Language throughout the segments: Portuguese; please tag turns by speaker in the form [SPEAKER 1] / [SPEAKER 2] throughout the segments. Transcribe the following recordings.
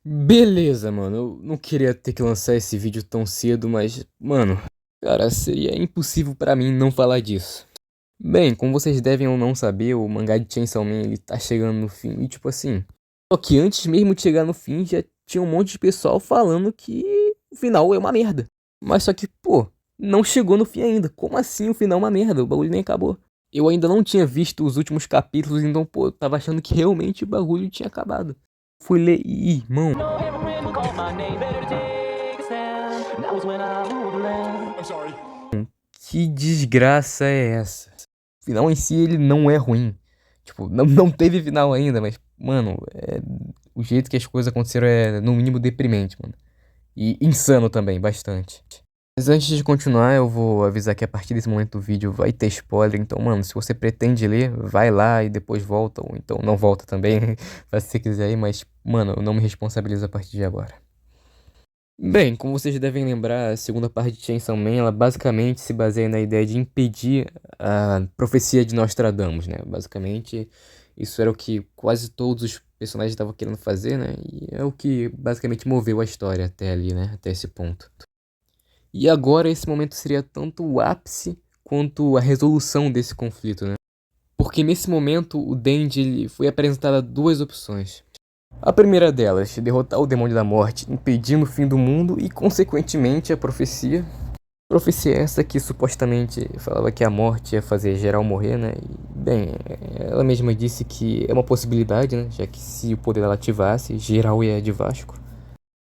[SPEAKER 1] Beleza, mano. Eu não queria ter que lançar esse vídeo tão cedo, mas, mano, cara, seria impossível pra mim não falar disso. Bem, como vocês devem ou não saber, o mangá de Chainsaw Man, ele tá chegando no fim e tipo assim. Só que antes mesmo de chegar no fim, já tinha um monte de pessoal falando que o final é uma merda. Mas só que, pô, não chegou no fim ainda. Como assim o final é uma merda? O bagulho nem acabou. Eu ainda não tinha visto os últimos capítulos, então, pô, eu tava achando que realmente o bagulho tinha acabado. Fui ler e, irmão, que desgraça é essa? O final em si, ele não é ruim. Tipo, não teve final ainda, mas, mano, o jeito que as coisas aconteceram é, no mínimo, deprimente, mano. E insano também, bastante. Mas antes de continuar, eu vou avisar que a partir desse momento do vídeo vai ter spoiler. Então, mano, se você pretende ler, vai lá e depois volta. Ou então não volta também, faz se você quiser aí. Mas, mano, eu não me responsabilizo a partir de agora. Bem, como vocês devem lembrar, a segunda parte de Chainsaw Man, ela basicamente se baseia na ideia de impedir a profecia de Nostradamus, né? Basicamente, isso era o que quase todos os personagens estavam querendo fazer, né? E é o que basicamente moveu a história até ali, né? Até esse ponto. E agora esse momento seria tanto o ápice quanto a resolução desse conflito, né? Porque nesse momento o Denji ele foi apresentado a duas opções. A primeira delas, derrotar o demônio da morte, impedindo o fim do mundo e, consequentemente, a profecia. Profecia essa que supostamente falava que a morte ia fazer geral morrer, né? E, bem, ela mesma disse que é uma possibilidade, né? Já que se o poder dela ativasse, geral ia de Vasco.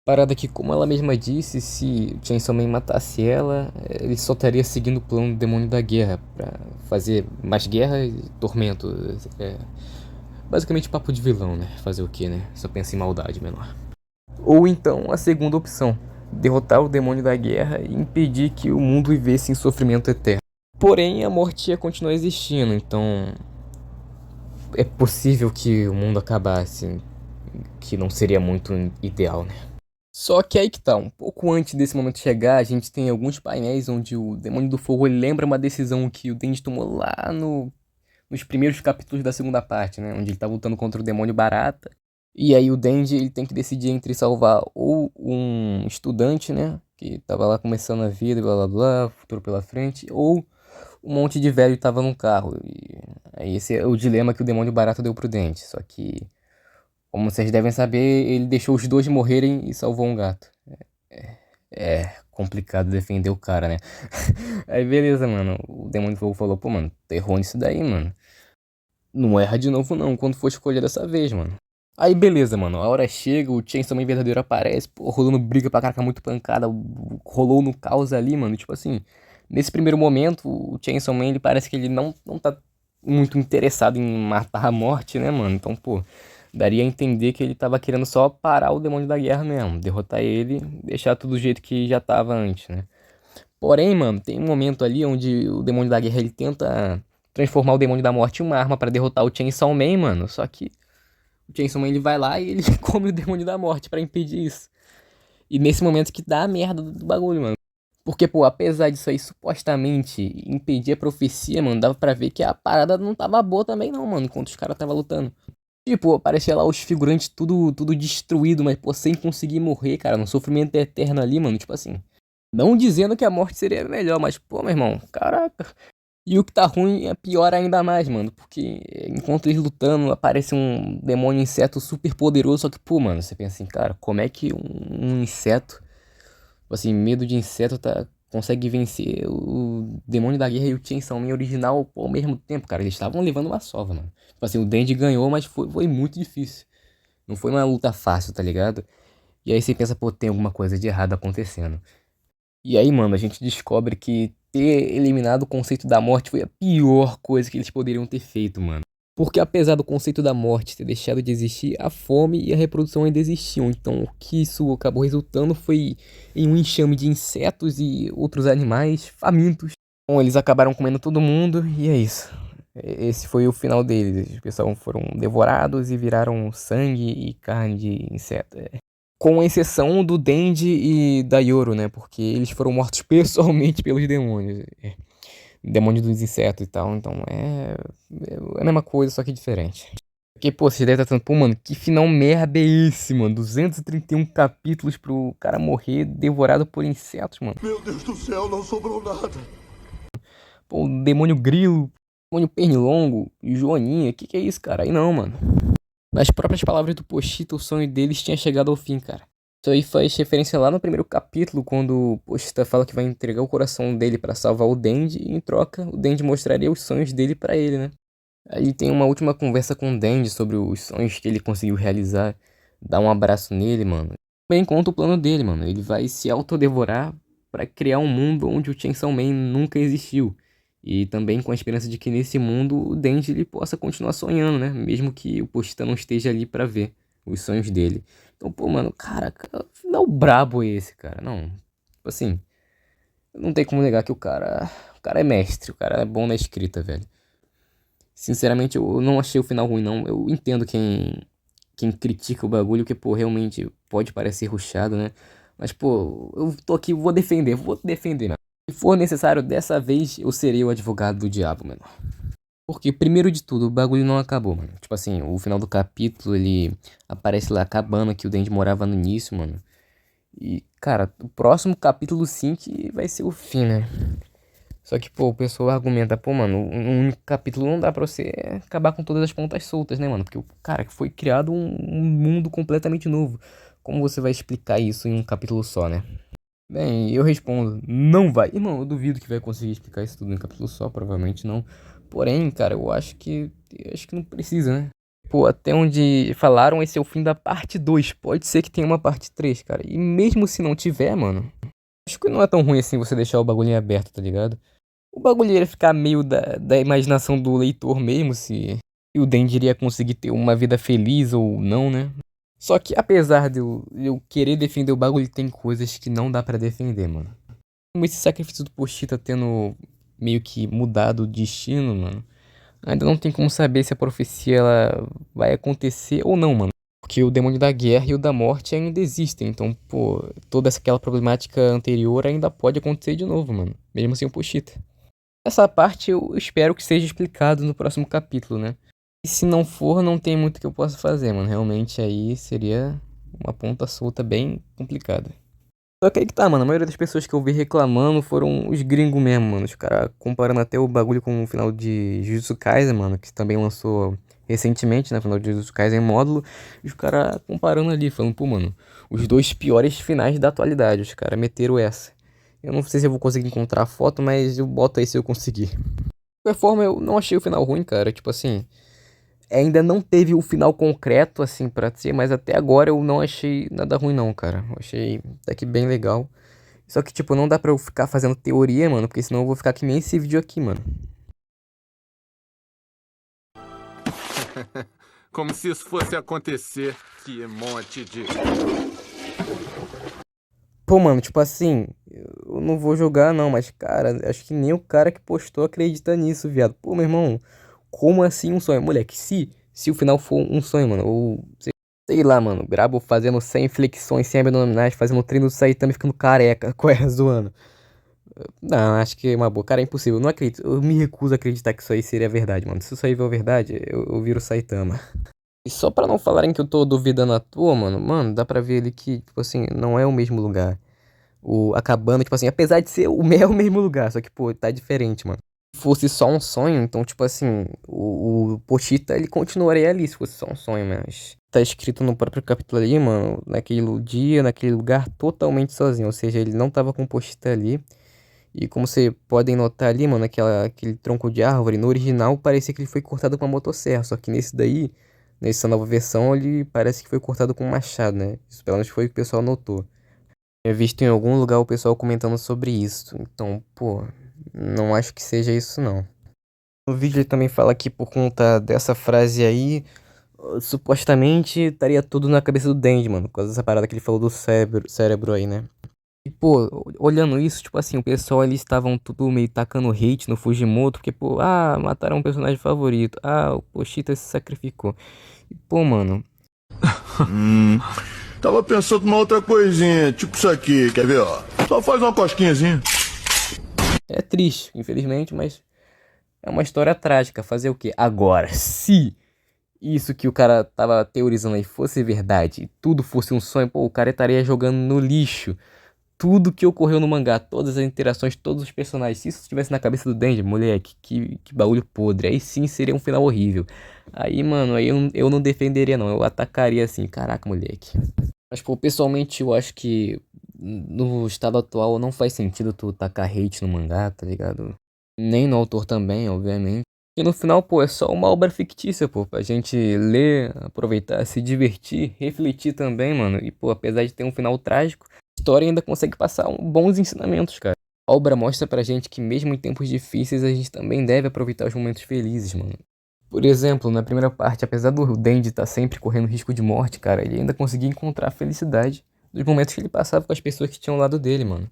[SPEAKER 1] Parada que, como ela mesma disse, se o Chainsaw Man matasse ela, ele só estaria seguindo o plano do demônio da guerra pra fazer mais guerra e tormento. Basicamente papo de vilão, né? Fazer o que, né? Só pensa em maldade menor. Ou então a segunda opção, derrotar o demônio da guerra e impedir que o mundo vivesse em sofrimento eterno. Porém, a morte ia continuar existindo, então é possível que o mundo acabasse, que não seria muito ideal, né? Só que aí que tá, um pouco antes desse momento chegar, a gente tem alguns painéis onde o Demônio do Fogo ele lembra uma decisão que o Denji tomou lá nos primeiros capítulos da segunda parte, né? Onde ele tá lutando contra o Demônio Barata. E aí o Denji ele tem que decidir entre salvar ou um estudante, né? Que tava lá começando a vida, blá blá blá, futuro pela frente, ou um monte de velho que tava num carro. E aí esse é o dilema que o Demônio Barata deu pro Denji. Só que, como vocês devem saber, ele deixou os dois morrerem e salvou um gato. É complicado defender o cara, né? Aí beleza, mano. O Demônio do Fogo falou, pô, mano, tu errou nisso daí, mano. Não erra de novo não, quando for escolher dessa vez, mano. Aí beleza, mano. A hora chega, o Chainsaw Man verdadeiro aparece, pô, rolando briga pra caraca, muito pancada, rolou no caos ali, mano. Tipo assim, nesse primeiro momento, o Chainsaw Man, ele parece que ele não tá muito interessado em matar a morte, né, mano? Então, pô, daria a entender que ele tava querendo só parar o demônio da guerra mesmo, derrotar ele, deixar tudo do jeito que já tava antes, né? Porém, mano, tem um momento ali onde o demônio da guerra ele tenta transformar o demônio da morte em uma arma pra derrotar o Chainsaw Man, mano. Só que o Chainsaw Man ele vai lá e ele come o demônio da morte pra impedir isso. E nesse momento que dá a merda do bagulho, mano. Porque, pô, apesar disso aí supostamente impedir a profecia, mano, dava pra ver que a parada não tava boa também não, mano, enquanto os caras tava lutando. Tipo, aparecia lá os figurantes tudo destruído, mas, pô, sem conseguir morrer, cara, no sofrimento eterno ali, mano, tipo assim. Não dizendo que a morte seria melhor, mas, pô, meu irmão, caraca. E o que tá ruim é pior ainda mais, mano. Porque enquanto eles lutando, aparece um demônio inseto super poderoso. Só que, pô, mano, você pensa assim, cara, como é que um inseto, tipo assim, medo de inseto, consegue vencer o demônio da guerra e o Chainsaw Man original pô, ao mesmo tempo, cara? Eles estavam levando uma sova, mano. Tipo assim, o Denji ganhou, mas foi muito difícil. Não foi uma luta fácil, tá ligado? E aí você pensa, pô, tem alguma coisa de errado acontecendo. E aí, mano, a gente descobre que ter eliminado o conceito da morte foi a pior coisa que eles poderiam ter feito, mano. Porque apesar do conceito da morte ter deixado de existir, a fome e a reprodução ainda existiam. Então, o que isso acabou resultando foi em um enxame de insetos e outros animais famintos. Bom, eles acabaram comendo todo mundo e é isso. Esse foi o final deles. Os pessoal foram devorados e viraram sangue e carne de inseto. Com exceção do Denji e da Yoro, né? Porque eles foram mortos pessoalmente pelos demônios. Demônio dos insetos e tal. Então é a mesma coisa, só que diferente. Porque, pô, você deve estar pensando, pô, mano, que final merda é esse, mano? 231 capítulos pro cara morrer devorado por insetos, mano.
[SPEAKER 2] Meu Deus do céu, não sobrou nada.
[SPEAKER 1] Pô, o demônio grilo, demônio pernilongo, Joaninha, que é isso, cara? Aí não, mano. Nas próprias palavras do Pochita, o sonho deles tinha chegado ao fim, cara. Isso aí faz referência lá no primeiro capítulo, quando o Pochita fala que vai entregar o coração dele pra salvar o Denji, e em troca, o Denji mostraria os sonhos dele pra ele, né? Aí tem uma última conversa com o Denji sobre os sonhos que ele conseguiu realizar. Dá um abraço nele, mano. Bem, conta o plano dele, mano. Ele vai se autodevorar pra criar um mundo onde o Chainsaw Man nunca existiu. E também com a esperança de que nesse mundo o Denji ele possa continuar sonhando, né? Mesmo que o Pochita não esteja ali pra ver os sonhos dele. Então, pô, mano, cara, final brabo esse, cara. Não, tipo assim, não tem como negar que o cara é mestre, o cara é bom na escrita, velho. Sinceramente, eu não achei o final ruim, não. Eu entendo quem critica o bagulho, que, pô, realmente pode parecer rushado, né? Mas, pô, eu tô aqui, vou defender, mano. Se for necessário, dessa vez eu serei o advogado do diabo, mano. Porque, primeiro de tudo, o bagulho não acabou, mano. Tipo assim, o final do capítulo, ele aparece lá acabando que o Denji morava no início, mano. E, cara, o próximo capítulo sim que vai ser o fim, né? Só que, pô, o pessoal argumenta, pô, mano, um único capítulo não dá pra você acabar com todas as pontas soltas, né, mano? Porque, cara, foi criado um mundo completamente novo. Como você vai explicar isso em um capítulo só, né? Bem, eu respondo, não vai. Irmão, eu duvido que vai conseguir explicar isso tudo em um capítulo só, provavelmente não. Porém, cara, eu acho que não precisa, né? Pô, até onde falaram, esse é o fim da parte 2. Pode ser que tenha uma parte 3, cara. E mesmo se não tiver, mano, acho que não é tão ruim assim você deixar o bagulho em aberto, tá ligado? O bagulho iria ficar meio da imaginação do leitor mesmo, se o Denji iria conseguir ter uma vida feliz ou não, né? Só que apesar de eu querer defender o bagulho, tem coisas que não dá pra defender, mano. Como esse sacrifício do Pochita tendo meio que mudado o destino, mano. Ainda não tem como saber se a profecia ela vai acontecer ou não, mano. Porque o demônio da guerra e o da morte ainda existem. Então, pô, toda aquela problemática anterior ainda pode acontecer de novo, mano. Mesmo sem o Pochita. Essa parte eu espero que seja explicado no próximo capítulo, né? E se não for, não tem muito que eu possa fazer, mano. Realmente aí seria uma ponta solta bem complicada. Só que aí que tá, mano. A maioria das pessoas que eu vi reclamando foram os gringos mesmo, mano. Os caras comparando até o bagulho com o final de Jujutsu Kaisen, mano. Que também lançou recentemente, né? Final de Jujutsu Kaisen módulo. E os caras comparando ali, falando, pô, mano. Os dois piores finais da atualidade. Os caras meteram essa. Eu não sei se eu vou conseguir encontrar a foto, mas eu boto aí se eu conseguir. De qualquer forma, eu não achei o final ruim, cara. Tipo assim, ainda não teve o final concreto, assim, pra ser, mas até agora eu não achei nada ruim, não, cara. Eu achei até que bem legal. Só que, tipo, não dá pra eu ficar fazendo teoria, mano, porque senão eu vou ficar que nem esse vídeo aqui, mano.
[SPEAKER 2] Como se isso fosse acontecer. Que monte de...
[SPEAKER 1] Pô, mano, tipo assim, eu não vou jogar, não, mas, cara, acho que nem o cara que postou acredita nisso, viado. Pô, meu irmão, como assim um sonho? Moleque, se o final for um sonho, mano, ou sei lá, mano, Grabo fazendo 100 flexões, 100 abdominais, fazendo treino do Saitama e ficando careca, qual é, zoando? Não, acho que é uma boa. Cara, é impossível, eu não acredito, eu me recuso a acreditar que isso aí seria verdade, mano. Se isso aí for verdade, eu viro Saitama. E só pra não falarem que eu tô duvidando à toa, mano, dá pra ver ali que, tipo assim, não é o mesmo lugar. A cabana, tipo assim, apesar de ser é o mesmo lugar, só que, pô, tá diferente, mano. Se fosse só um sonho, então, tipo assim, o Pochita, ele continuaria ali se fosse só um sonho, mas tá escrito no próprio capítulo ali, mano, naquele dia, naquele lugar, totalmente sozinho, ou seja, ele não tava com o Pochita ali, e como vocês podem notar ali, mano, aquele tronco de árvore, no original parecia que ele foi cortado com uma motosserra, só que nesse daí, nessa nova versão, ele parece que foi cortado com um machado, né? Isso pelo menos foi o que o pessoal notou. Eu visto em algum lugar o pessoal comentando sobre isso. Então, pô, não acho que seja isso não. No vídeo ele também fala que por conta dessa frase aí, supostamente estaria tudo na cabeça do Denji, mano. Por causa dessa parada que ele falou do cérebro aí, né? E, pô, olhando isso, tipo assim, o pessoal eles estavam tudo meio tacando hate no Fujimoto, porque, pô, mataram um personagem favorito. O Pochita se sacrificou. E, pô, mano,
[SPEAKER 3] Tava pensando numa outra coisinha, tipo isso aqui, quer ver, ó? Só faz uma cosquinhazinha.
[SPEAKER 1] é triste, infelizmente, mas é uma história trágica. Fazer o quê? Agora, se isso que o cara tava teorizando aí fosse verdade, e tudo fosse um sonho, pô, o cara estaria jogando no lixo tudo que ocorreu no mangá, todas as interações, todos os personagens. Se isso estivesse na cabeça do Denji, moleque, que bagulho podre. Aí sim seria um final horrível. Aí, mano, aí eu não defenderia, não. Eu atacaria assim, caraca, moleque. Mas, pô, pessoalmente, eu acho que no estado atual não faz sentido tu tacar hate no mangá, tá ligado? Nem no autor também, obviamente. E no final, pô, é só uma obra fictícia, pô, pra gente ler, aproveitar, se divertir, refletir também, mano. E, pô, apesar de ter um final trágico, a história ainda consegue passar bons ensinamentos, cara. A obra mostra pra gente que mesmo em tempos difíceis, a gente também deve aproveitar os momentos felizes, mano. Por exemplo, na primeira parte, apesar do Denji estar sempre correndo risco de morte, cara, ele ainda conseguia encontrar a felicidade dos momentos que ele passava com as pessoas que tinham ao lado dele, mano.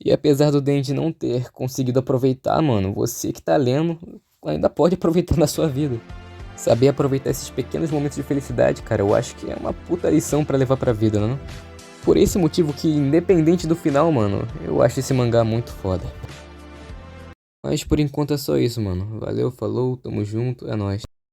[SPEAKER 1] E apesar do Denji não ter conseguido aproveitar, mano, você que tá lendo ainda pode aproveitar na sua vida. Saber aproveitar esses pequenos momentos de felicidade, cara, eu acho que é uma puta lição pra levar pra vida, não? Por esse motivo que, independente do final, mano, eu acho esse mangá muito foda. Mas por enquanto é só isso, mano. Valeu, falou, tamo junto, é nóis.